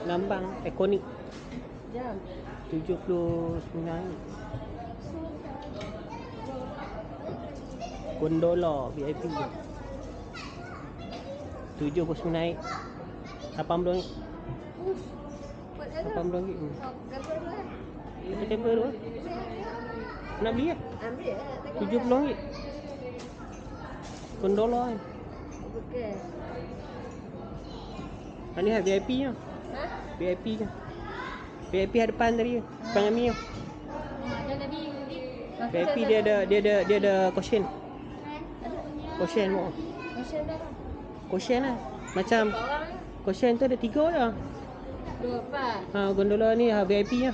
Lambang ikonik Jam. RM79. Gondola VIP RM79. RM80. RM80. Ini table tu. Nak beli ya? Ambil RM70. Gondola ni. Okey. Ini VIP nya. Ha? VIP nya. VIP hadapan tadi. Depan kami tu. VIP dia ada cushion. Cushion tu. Macam dah. Cushion lah. Macam cushion tu ada 3 dah. Dua apa? Gondola ni VIP nya.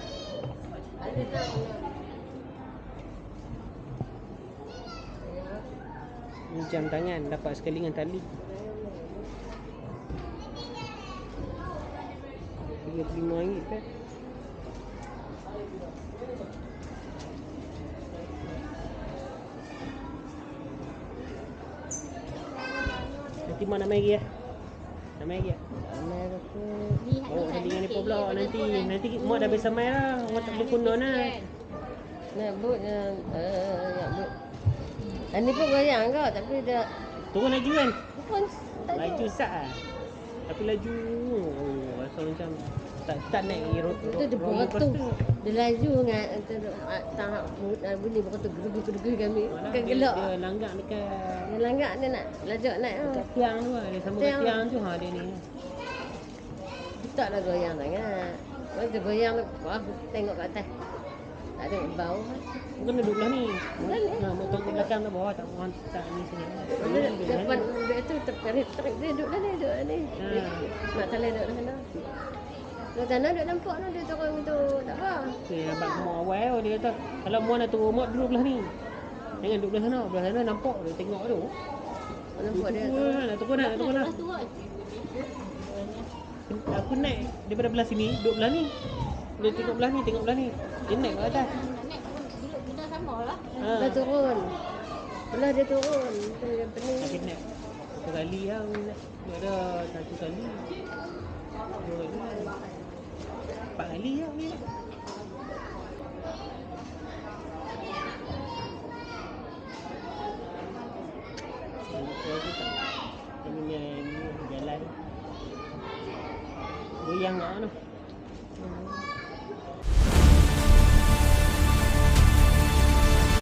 Ada tak? Ni jam tangan dapat sekali dengan tali. RM35 kan. Nanti mak nak main lagi ya? Nak main lagi ya? Oh, dengan ni pula nanti mak dah biasa main lah. Mak tak boleh kuno lah. Nak but nak but. Ini pun goyang kau tapi dia Turun laju kan? bukan tak Laju sat lah. Tapi laju rasa macam tak naik itu dia beratus. Dia laju dengan tahap bunyi beratus gerugu kami. Bukan gelak. Dia langgak dekat Dia langgak dia nak lajak naik tu. dekat tiang tu lah. Dia sambung kat Tiang. tiang tu dia ni. Taklah goyang sangat. Kalau dia goyang tu, wah tengok kat atas. Tak ada bau. Bukan duduk belah ni. Belah ni? Motor kat belakang tu bawah tak ni sini. Depan dia tu terperit dia duduk dah ni, duduk dah ni. Mak Saleh duduk sana. Duduk sana duduk nampak tu dia turun tu tak apa. Abang semua awal dia kata kalau mu nak turun mak duduk belah ni. Jangan duduk belah sana. Belah sana nampak dia tengok tu. Nampak dia. Nak turun nak. Aku naik daripada belah sini duduk belah ni. Dia tengok belah ni. Dia naik ke atas. Kita sama lah. Dia turun. Belah dia turun. Dia pening. Aku naik satu kali lah. Dia ada satu kali. 2 kali. 4 kali lah ni. Ini jalan goyang kat mana.